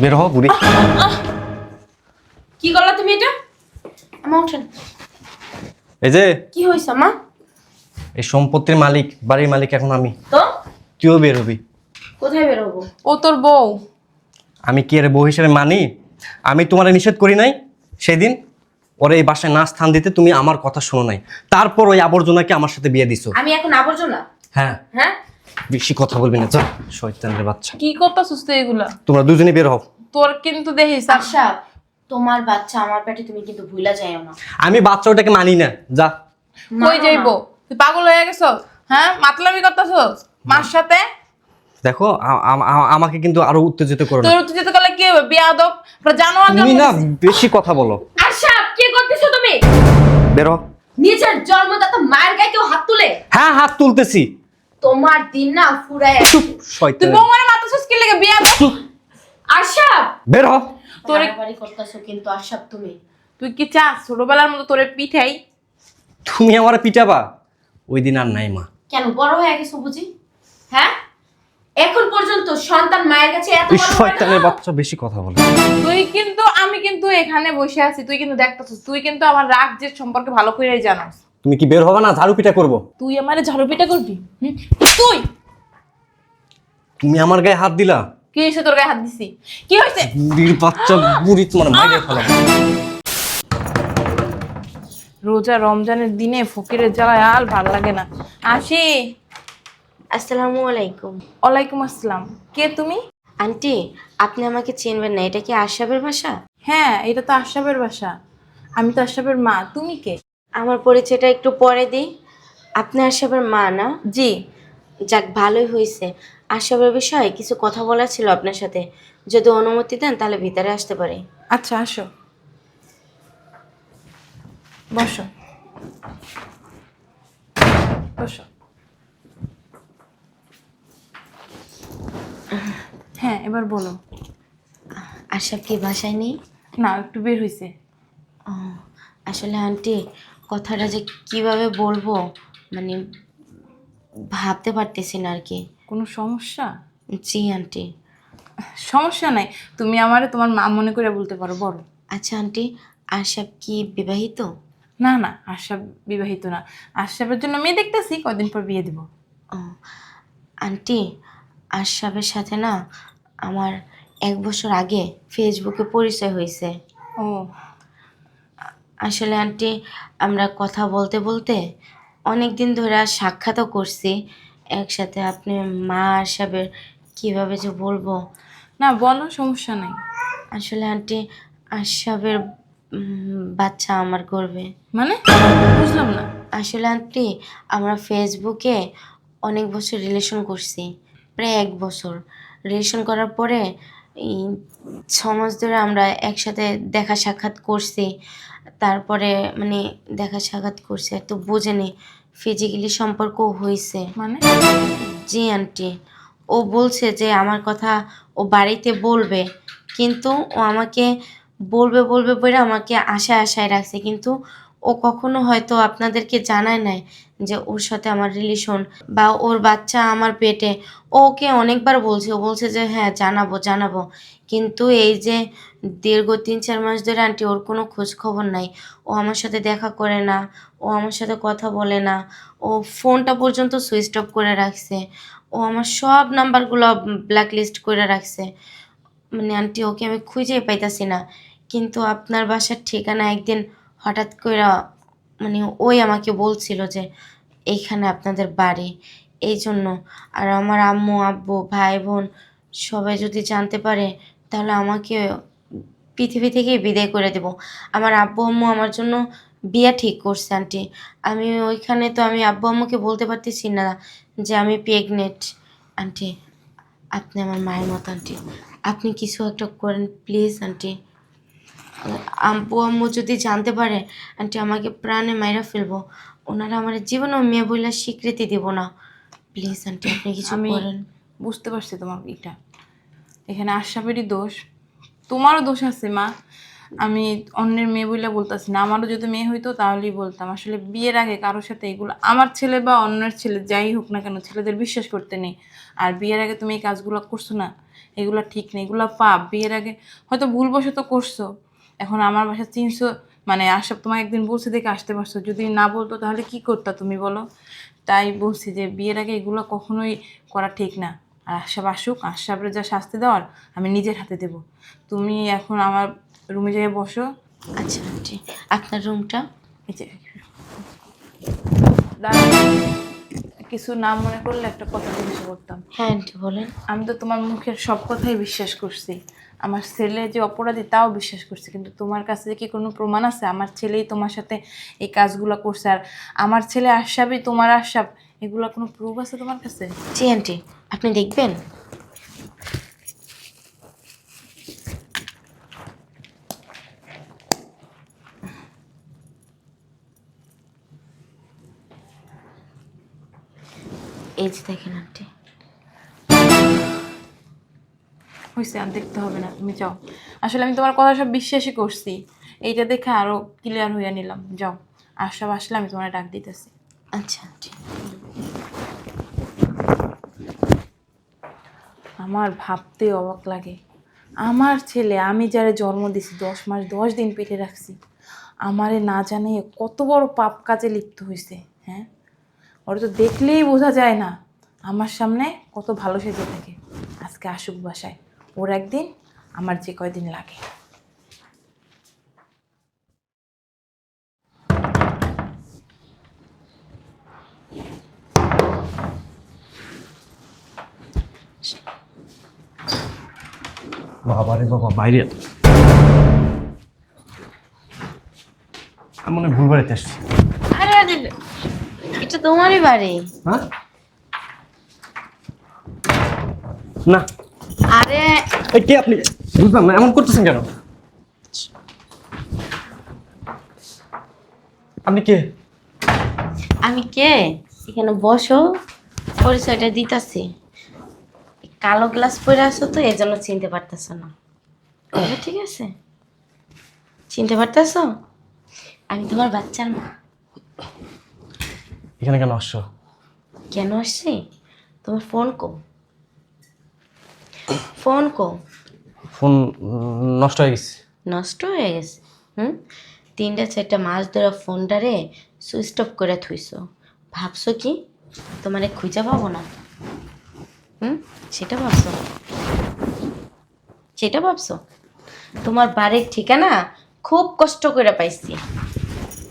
বের হও বুড়ি। কি করলা তুমি এটা? আমা ওঠেন। এই যে কি হইছে মা? এই সম্পত্তির মালিক, বাড়ির মালিক এখন আমি। তো তুইও বের হবি। কোথায় বের হবো? ও তোর বউ। আমি কি এর বউ হিসেবে মানি? আমি তোমারে নিষেধ করি নাই সেদিন? ওরে এই বাসায় না স্থান দিতে তুমি আমার কথা শোনো নাই, তারপর ওই আবর্জনাকে আমার সাথে বিয়ে দিছো। আমি এখন আবর্জনা? হ্যাঁ, হ্যাঁ, বেশি কথা বলবি না, যা শয়তানের বাচ্চা। কি করতেছিস তুই এগুলা? তোমরা দুজনে বের হও। তোর কিন্তু দেখিস আচ্ছা তোমার বাচ্চা আমার পেটে, তুমি কিন্তু ভুলা যাইও না। আমি বাচ্চা ওটাকে মানি না, যা। কই যাইবো? তুই পাগল হয়ে গেছ? হ্যাঁ, মাতলামি করতেছস মার সাথে? দেখো আমাকে কিন্তু আরো উত্তেজিত করো না। তোর তুই যেতে গেলে কি হবে? বিয়াদব জানোয়ার। তুমি না বেশি কথা বলো। আচ্ছা কি করতেছো তুমি? বের হও। নিজের জন্মদাতা মায়ের গায়ে কেউ হাত তুলে? হ্যাঁ, হাত তুলতেছি। তোমার দিন না ফুরায়। তুই শয়তান। বউ মানে মাতাছস কি লাগে? বিয়াদব। আশা বের হও। তোরে বাড়ি করতেছো কিন্তু আশা তুমি। তুই কি চাস ছোটবেলার মতো তোরে পিঠাই? তুমি আমার পিটাবা? ওই দিন আর নাই মা। কেন বড় হয়ে গেছো বুঝি? হ্যাঁ, এখন পর্যন্ত সন্তান মায়ের কাছে এত এই বড় হয় শয়তানের না? বাচ্চা বেশি কথা বলে। আমি কিন্তু এখানে বসে আছি, তুই কিন্তু দেখতেছিস, তুই কিন্তু আমার রাগ যে সম্পর্কে ভালো করেই জানাস। তুমি কি বের হবে না? ঝাড়ু পিটা করবো। তুই আমারে ঝাড়ু পিটা করবি? তুই তুমি আমার গায়ে হাত দিলা। কি হয়েছে? তোর গায়ে হাত দিছি কি হয়েছে? বুড়ির বাচ্চা, বুড়ি তোমার মাইরে ফেলাম। রোজা রমজানের দিনে ফকিরের জ্বালায় আর ভাল লাগে না। আসি। আসসালামু আলাইকুম। ওয়ালাইকুম আসসালাম। কে তুমি? আন্টি, আপনি আমাকে চিনবেন না, এটা কি আশরাফের বাসা? হ্যাঁ, এটা তো আশরাফের বাসা। আমি তো আশরাফের মা। তুমি কে? আমার পরিচয়টা একটু পরে দিই। আপনি আশরাফের মা না? জি। যাক, ভালোই হয়েছে। আশরাফের বিষয়ে কিছু কথা বলা ছিল আপনার সাথে, যদি অনুমতি দেন তাহলে ভিতরে আসতে পারি। আচ্ছা, আসো, বসো বসো। হ্যাঁ, এবার বলো। আশরাফ কি বাসায় নেই? না, একটু বের হইছে। ও, আসলে আন্টি, কথাটা যে কিভাবে বলবো মানে ভাবতে পারতেছি না আর কি। কোনো সমস্যা? জি আন্টি। সমস্যা নাই, তুমি আমারে তোমার মা মনে করে বলতে পারো, বড়। আচ্ছা আন্টি, আশরাফ কি বিবাহিত? না না, আশরাফ বিবাহিত না। আশরাফের জন্য মেয়ে দেখতেছি, কয়দিন পর বিয়ে দিব। ও আন্টি, আশরাফের সাথে না আমার 1 বছর আগে ফেসবুকে পরিচয় হয়েছে। ও আসলে আন্টি, আমরা কথা বলতে বলতে অনেক দিন ধরে আর সাক্ষাৎও করছি একসাথে। আপনি মা আশরাফের, কিভাবে যে বলবো। না, বলো, সমস্যা নাই। আসলে আন্টি, আশরাফের বাচ্চা আমার গর্ভে। মানে বুঝলাম না। আসলে আন্টি, আমরা ফেসবুকে অনেক বছর রিলেশন করছি, প্রায় 1 বছর রিলেশন করার পরে এই 6 মাস ধরে আমরা একসাথে দেখা সাক্ষাৎ করছি। তারপরে মানে দেখা সাক্ষাৎ করছি তো বোঝেনি, ফিজিক্যালি সম্পর্কও হয়েছে। মানে জি আন্টি, ও বলছে যে আমার কথা ও বাড়িতে বলবে, কিন্তু ও আমাকে বলবে বলবে বলে আমাকে আশায় আশায় রাখছে, কিন্তু ও কখনো হয়তো আপনাদেরকে জানায় নাই যে ওর সাথে আমার রিলেশন বা ওর বাচ্চা আমার পেটে। ও ওকে অনেকবার বলছে, ও বলছে যে হ্যাঁ জানাবো জানাবো, কিন্তু এই যে দীর্ঘ 3-4 মাস ধরে আন্টি ওর কোনো খোঁজ খবর নাই। ও আমার সাথে দেখা করে না, ও আমার সাথে কথা বলে না, ও ফোনটা পর্যন্ত সুইচ অফ করে রাখছে, ও আমার সব নাম্বারগুলো ব্ল্যাক লিস্ট করে রাখছে। মানে আন্টি, ওকে আমি খুঁজেই পাইতাছি না। কিন্তু আপনার বাসার ঠিকানা একদিন হঠাৎ করে মানে ওই আমাকে বলছিল যে এইখানে আপনাদের বাড়ি, এই জন্য। আর আমার আম্মু আব্বু ভাই বোন সবাই যদি জানতে পারে তাহলে আমাকে পৃথিবী থেকেই বিদায় করে দেব। আমার আব্বু আম্মু আমার জন্য বিয়া ঠিক করছে আন্টি। আমি ওইখানে তো আমি আব্বু আম্মুকে বলতে পারতেছি না যে আমি প্রেগনেন্ট। আন্টি, আপনি আমার মায়ের মতো আন্টি, আপনি কিছু একটা করেন প্লিজ আন্টি। আব্বু আম্মু যদি জানতে পারে আন্টি, আমাকে প্রাণে মাইরা ফেলবো। ওনারা আমার জীবনেও মেয়ে বইলা স্বীকৃতি দিব না। প্লিজ আন্টি, আপনি কিছু আমি করেন। বুঝতে পারছি তোমার এটা। এখানে আশরাফেরই দোষ, তোমারও দোষ আছে মা। আমি অন্যের মেয়ে বলে বলতেছি না, আমারও যদি মেয়ে হইতো তাহলেই বলতাম। আসলে বিয়ের আগে কারোর সাথে এগুলো, আমার ছেলে বা অন্যের ছেলে যাই হোক না কেন, ছেলেদের বিশ্বাস করতে নেই। আর বিয়ের আগে তুমি এই কাজগুলো করছো না, এগুলো ঠিক নেই, এগুলো পাপ। বিয়ের আগে হয়তো ভুলবশত করছো, এখন আমার বাসা চিনছো, মানে আশরাফ তোমাকে একদিন বলছে দেখে আসতে পারছো, যদি না বলতো তাহলে কি করতা তুমি বলো? তাই বলছি যে বিয়ের আগে এগুলো কখনোই করা ঠিক না। আর আশরাফ আসুক, আশরাফের যা শাস্তি দেওয়ার আমি নিজের হাতে দেব। তুমি এখন আমার রুমে যেয়ে বসো। আচ্ছা আন্টি, আপনার রুমটা? এই যে দাঁড়াও, কিছু না মনে করলে একটা কথা জিজ্ঞেস করতাম। হ্যাঁ আন্টি বলেন। আমি তো তোমার মুখের সব কথাই বিশ্বাস করছি, আমার ছেলে যে অপরাধী তাও বিশ্বাস করছি, কিন্তু তোমার কাছে কি কোনো প্রমাণ আছে আমার ছেলেই তোমার সাথে এই কাজগুলো করছে? আর আমার ছেলে আশরাফই তোমার আশরাফ, এগুলো কোনো প্রুফ আছে তোমার কাছে? জি আন্টি, আপনি দেখবেন। এই যে দেখেন আন্টি। হয়েছে, আর দেখতে হবে না, তুমি যাও। আসলে আমি তোমার কথা সব বিশ্বাসই করছি, এইটা দেখে আরো ক্লিয়ার হইয়া নিলাম। যাও, আশরাফ আসলে আমি তোমার ডাক দিতেছি। আচ্ছা আন্টি। আমার ভাবতে অবাক লাগে, আমার ছেলে, আমি যারে জন্ম দিছি 10 মাস 10 দিন পেটে রাখছি, আমারে না জানে কত বড় পাপ কাজে লিপ্ত হয়েছে। হ্যাঁ, ওরা তো দেখলেই বোঝা যায় না, আমার সামনে কত ভালো সেজে থাকে। আজকে আসুক বাসায়, ওর একদিন আমার যে কয়দিন লাগে। বাবা রে বাবা, বাইরে আমি মনে হয় ভুল বাড়িতে আসছি। আরে আরে, এটা তোমারই বাড়ি। হ্যাঁ না, আরে এই কে আপনি? বুঝলাম না, এমন করতেছেন কেন? আপনি কে? আমি কে? এখানে বসো, পরিচয়টা দিতাছি। কালো গ্লাস পরে আসো তো এই জন্য চিনতে পারতেছো না। ঠিক আছে, চিনতে পারতেছো? আমি তোমার বাচ্চার মা। এখানে কেন আসছো? কেন আসছি? তোমার ফোন কো? ফোন কো? ফোন নষ্ট হয়ে গেছে। নষ্ট হয়ে গেছে? হুম, 3-4 মাস ধরে ফোনটারে সুইচ অফ করে থুইছো। ভাবছো কি তোমারে খুঁজে পাবো না? হুম, সেটা ভাবছো? সেটা ভাবছো? তোমার বাড়ির ঠিকানা খুব কষ্ট করে পাইছি।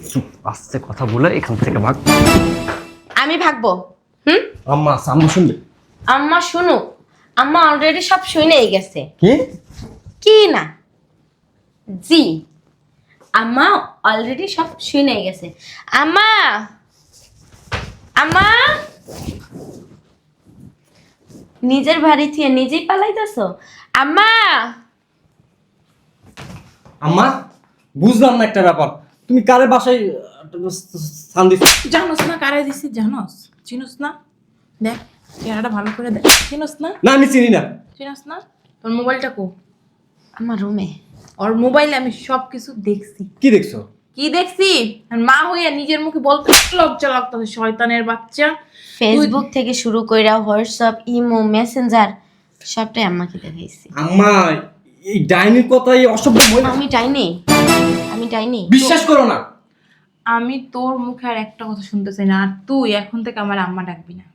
চুপ, আস্তে কথা বলে এখান থেকে ভাগ। আমি ভাগবো? হুম, আম্মা সামনে শুনবে। আম্মা শুনুক, আম্মা অলরেডি সব শুনেই গেছে। কি? কি না? জি, আম্মা অলরেডি সব শুনেই গেছে। আম্মা, আম্মা, নিজের বাড়ি থেকে নিজেই পালাইতেছো? আম্মা, আম্মা, বুঝলাম না একটা ব্যাপার, তুমি কারে বাসায় স্থান দিচ্ছ? জানোস না কারে দিছি? জানোস? চিনোস না? দেখ চেহারাটা ভালো করে দেখ, চিনোস না? না আমি চিনি না। চিনোস না? তোর মোবাইলটা কো? আমার রুমে। ওর মোবাইলে আমি সব কিছু দেখছি। কি দেখছো? কি দেখছি? আর মা হইয়া নিজের মুখে বলতে লজ্জা লাগতেছে, শয়তানের বাচ্চা। ফেসবুক থেকে শুরু কইরা হোয়াটসঅ্যাপ, ইমো, মেসেঞ্জার সবটাই আম্মাকে দেখাইছি। আম্মা, এই ডাইনির কথাই অসভ্য বই। আমি ডাইনি? আমি ডাইনি? বিশ্বাস করো না। আমি তোর মুখে আর একটা কথা শুনতে চাই না, আর তুই এখন থেকে আমার আম্মা ডাকবি না,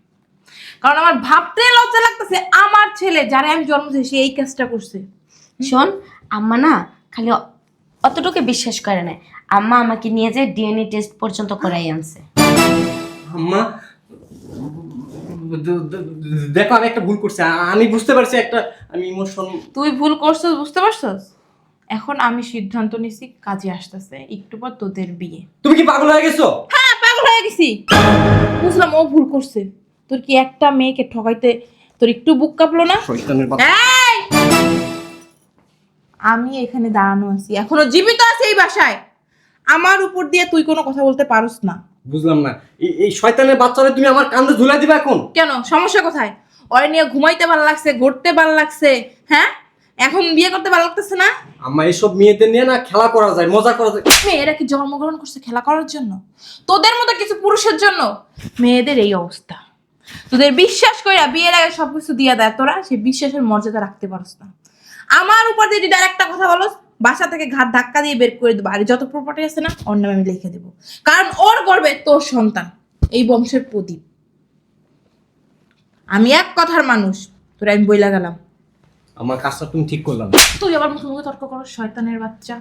কারণ আমার ভাবতে লজ্জা লাগতেছে আমার ছেলে যারা আমি জন্ম দিয়েছি সে এই কাজটা করছে। শোন, আম্মা না খালি অতটুকু বিশ্বাস করে না, আম্মা আমাকে নিয়ে যায় ডিএনএ টেস্ট পর্যন্ত করাই আনছে। আম্মা, দেখো আমি একটা ভুল করছি, আমি বুঝতে পারছি একটা, আমি ইমোশন। তুই ভুল করছিস, বুঝতে পারছস? এখন আমি সিদ্ধান্ত নিছি, কাজে আসতেছে একটু পর তোদের বিয়ে। তুমি কি পাগল হয়ে গেছো? হ্যাঁ, পাগল হয়ে গেছি। বুঝলাম ও ভুল করছে, তোর কি একটা মেয়েকে ঠকাইতে তোর একটু বুক কাঁপলো না? শয়তানের বাচ্চা। এই! আমি এখানে দাঁড়ানো আছি, এখনো জীবিত আছি এই বাসায়, আমার উপর দিয়ে তুই কোনো কথা বলতে পারস না। বুঝলাম না, এই শয়তানের বাচ্চারে তুমি আমার কান্দে ঝুলাই দিবা এখন? কেন, সমস্যা কোথায়? ওরে নিয়ে ঘুমাইতে ভালো লাগছে, ঘুরতে ভালো লাগছে, হ্যাঁ? এখন বিয়ে করতে ভালো লাগতেছে না? আম্মা, এইসব মেয়েদের নিয়ে না খেলা করা যায়, মজা করা যায়। মেয়েরা কি জন্মগ্রহণ করছে খেলা করার জন্য? তোদের মতো কিছু পুরুষের জন্য মেয়েদের এই অবস্থা। তোদের বিশ্বাস কইরা বিয়ের আগে সবকিছু দিয়া দেয়, তোরা সেই বিশ্বাসের মর্যাদা রাখতে পারস না। আমার উপর দিয়ে যদি আরেকটা কথা বলস, বাসা থেকে ঘাট ধাক্কা দিয়ে বের করে দেবো। আর যত প্রপার্টি আছে না, ওর নামে আমি লিখে দেবো, কারণ ওর গর্বে তোর সন্তান, এই বংশের প্রদীপ। আমি এক কথার মানুষ, তোরা আমি বইলা গেলাম। আমার কাজটা তুমি ঠিক করলাম। তুই আবার মুখে মুখে তর্ক করো, শয়তানের বাচ্চা।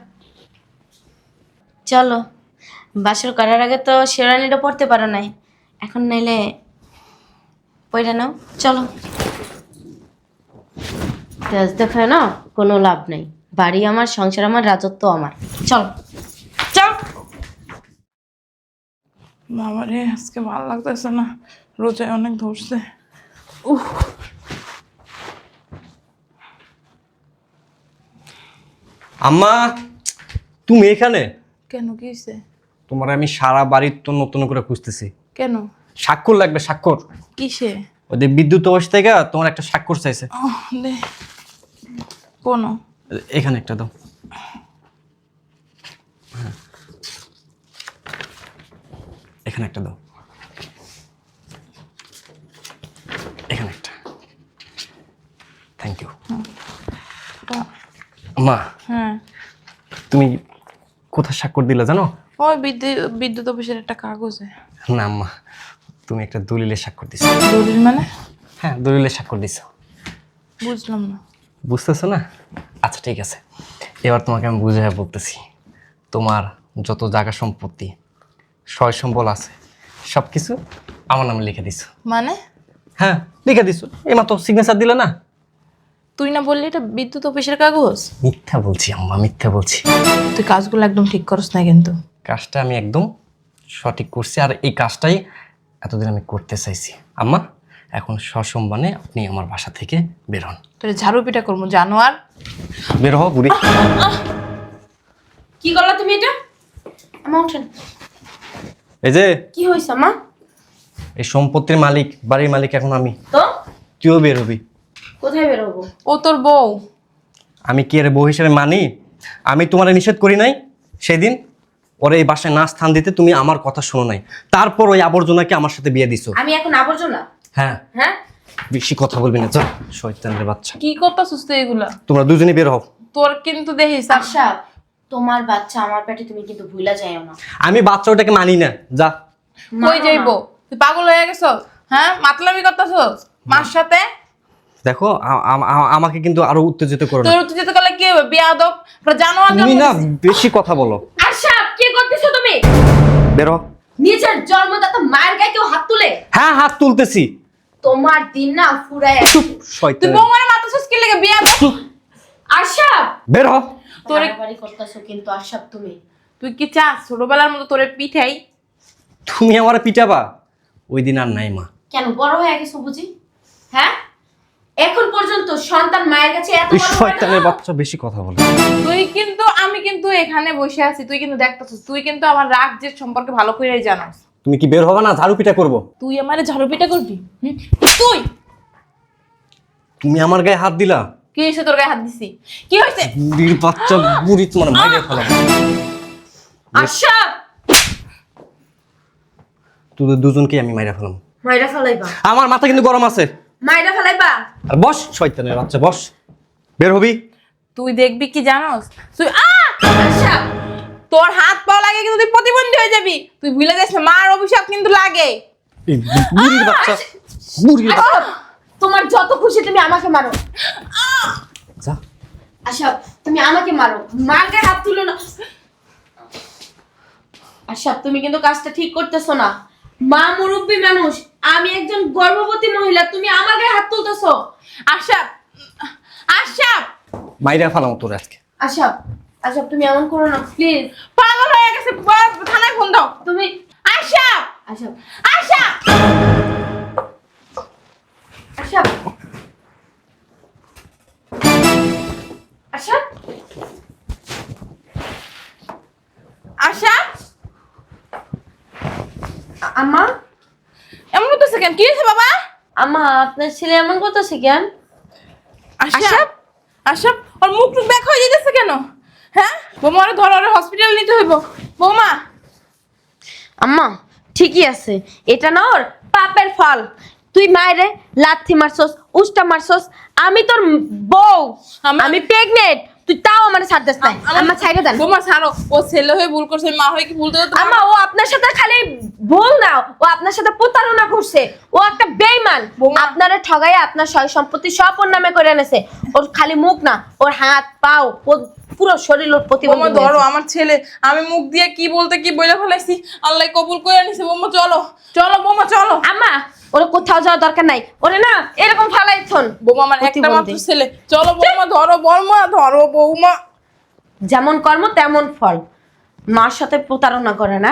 চলো, বাসর করার আগে তো শেরওয়ানিটা পরতে পারো নাই, এখন নাইলে পয়রা নাও। চলো, তেজ দেখায় না কোনো লাভ নেই। বাড়ি আমার, সংসার আমার, রাজত্ব আমার। চলো চল। বাবারে, আজকে ভালো লাগতেছে না, রোজায় অনেক ধরছে। উহ, আম্মা, তুমি এখানে? কেন, কি হয়েছে? তোমার আমি সারা বাড়ির তো নতুন করে খুঁজতেছি। কেন? স্বাক্ষর লাগবে, স্বাক্ষর। কিসে? ওদের বিদ্যুৎ অফিস থেকে তোমার একটা স্বাক্ষর চাইছে। দে কোন? এখানে একটা দাও। হ্যাঁ। এখানে একটা দাও। এখানে একটা। Thank you. মা, হ্যাঁ, তুমি কোথায় স্বাক্ষর দিলে জানো? ওই বিদ্যুৎ অফিসের একটা কাগজে। না আম্মা, তুমি একটা দলিলে স্বাক্ষর দিছো। দলিল মানে? হ্যাঁ, দলিলে স্বাক্ষর দিছো। বুঝলাম না। বুঝতেছো না? আচ্ছা ঠিক আছে, এবার তোমাকে আমি বুঝাই বলতেছি। তোমার যত জায়গা সম্পত্তি, সয় সম্বল আছে, সব কিছু আমার নামে লিখে দিছো। মানে? হ্যাঁ, লিখে দিছো। এইমাত্র সিগনেচার দিলে না? তুই না বললি এটা বিদ্যুৎ অফিসের কাগজ? মিথ্যা বলছি আম্মা, মিথ্যা বলছি। তুই কাজগুলো একদম ঠিক করস না কিন্তু। কাজটা আমি একদম সঠিক করছি, আর এই কাজটাই এতদিন আমি করতে চাইছি। আম্মা, এখন সসম্মানে আপনি আমার বাসা থেকে বের হন। তোর ঝাড়ু পিটা করবো, জানোয়ার। বের হও বুড়ি। কি করলা তুমি এটা? আমা ওঠেন। এই যে, কি হয়েছে আমা? এই সম্পত্তির মালিক, বাড়ির মালিক এখন আমি। তো তুইও বের হবি। কোথায় বেরোবো? ও তোর বউ। আমি কি এর বউ হিসেবে মানি? আমি তোমার নিষেধ করি নাই সেদিন? ওরে এই বাসায় না স্থান দিতে তুমি আমার কথা শোনো নাই, তারপর ওই আবর্জনাকে আমার সাথে বিয়ে দিছো। আমি এখন আবর্জনা? হ্যাঁ, হ্যাঁ, বেশি কথা বলবি না, যা শয়তানের বাচ্চা। কি করতেছিস তুই এগুলা? তোমরা দুজনেই বের হও। তোর কিন্তু দেখিস আচ্ছা, তোমার বাচ্চা আমার পেটে, তুমি কিন্তু ভুলা যাইও না। আমি বাচ্চা ওটাকে মানি না, যা। কই যাইবো? তুই পাগল হয়ে গেছস? হ্যাঁ, মাতলামি করতেছস মার সাথে? দেখো, আমাকে কিন্তু আরো উত্তেজিত করো না। তোর তুই যেতে গেলে কি হবে? বিয়াদব, জানোয়ার। তুমি না বেশি কথা বলো। আচ্ছা, কি করতেছো তুমি? বের হও। নিজের জন্মদাতা মায়ের গায়ে কেউ হাত তুলে? হ্যাঁ, হাত তুলতেছি। তোমার দিন না ফুরায়। তুই শয়তান। বৌমারে মারতেছস কি লাগে? বিয়াদব। আশা, বের হও। তোরে বাড়ি করতেছো কিন্তু আশা তুমি। তুই কি চাস ছোটবেলার মতো তোরে পিঠাই? তুমি আমারে পিটাবা? ওই দিন আর নাই মা। কেন বড় হয়ে গেছো বুঝি? হ্যাঁ, এখন পর্যন্ত সন্তান মায়ের কাছে এত এই বড় হয় শয়তানের না? বাচ্চা বেশি কথা বলে। তুই কিন্তু, আমি কিন্তু এখানে বসে আছি, তুই কিন্তু দেখতেছিস, তুই কিন্তু আমার রাজ্যের সম্পর্কে ভালো করেই জানাস। তুমি কি বের হবে না? ঝাড়ু পিটা করবো। তুই আমারে ঝাড়ু পিটা করবি? তুই তুমি আমার গায়ে হাত দিলা। কি হয়েছে? তোর গায়ে হাত দিছি কি হয়েছে? বুড়ির বাচ্চা, বুড়ি তোমার মাইরে ফেলাম। আশা, তোদের দুজনকে আমি মাইরা ফেলাম। মাইরা ফেলাইবা? আমার মাথা কিন্তু গরম আছে। মাইরা ফেলাইবা? আর বস শয়তানের বাচ্চা, বস। বের হবি। তুই দেখবি কি জানোস? তুই আশা, তোর হাত পা লাগে কিন্তু তুই প্রতিবন্ধী হয়ে যাবি। তুই ভুলে যাস না, মার অভিশাপ কিন্তু লাগে। এই বুড়ির বাচ্চা, বুড়ির বাচ্চা। আশা, তোমার যত খুশি তুমি আমাকে মারো। যা। আশা, তুমি আমাকে মারো, মার গায়ে হাত তুলো না। আশা, তুমি কিন্তু কাজটা ঠিক করতেছো না। মা মুরব্বী মানুষ, আমি একজন গর্ভবতী মহিলা, তুমি আমার গায়ে হাত তুলতেছো। আশা, আশা, মাইরা ফেলাম তোর আজকে। আশা, আশা তুমি এমন করো না প্লিজ। পাগল হয়ে গেছে, থানায় ফোন দাও। তুমি আশা, আশা, আশা, আশা, আশা, আশা। আম্মা, এমন করতেছে কেন? কি হয়েছে বাবা? আম্মা আপনার ছেলে এমন করতেছে কেন? আশা, আশা, ওর মুখ টুক ব্যাক হয়ে যেতেছে কেন? হ্যাঁ, বৌমা ওরে ধর, ওরে হসপিটাল নিতে হইব। বৌমা, আম্মা ঠিকই আছে, এটা না ওর পাপের ফল। তুই মায়েরে লাথি মারছস, উষ্টা মারছস। আমি তোর বউ, আমি প্রেগনেন্ট, তুই তাও আমার ছাড় দিস না। আমার ছাইরে দেন। বৌমা ছাড়ো, ও ছেলে হয়ে ভুল করছে, মা হয়ে কি ভুল করতে পারে? আম্মা ও আপনার সাথে খালি ভুল না, ও আপনার সাথে প্রতারণা করছে। ও একটা বেঈমান। বৌমা। আপনারে ঠগাইয়া আপনার সয় সম্পত্তি সব ওর নামে করে এনেছে। ওর খালি মুখ না, ওর হাত পাও পুরো শরীর ওর বৌমা প্রতিবন্ধী ধরো হয়েছে। আমার ছেলে, আমি মুখ দিয়ে কি বলতে কি বলে ফেলাইছি, আল্লাহ কবুল করে নিছে। বৌমা চলো চলো বৌমা চলো। আম্মা ওর কোথাও যাওয়ার দরকার নাই, ওরে না এরকম ফালাইছন। বৌমা আমার একটা মাত্র প্রতিবন্ধী। ছেলে, চলো বৌমা ধরো, বৌমা ধরো বৌমা। যেমন কর্ম তেমন ফল। মার সাথে প্রতারণা করে না,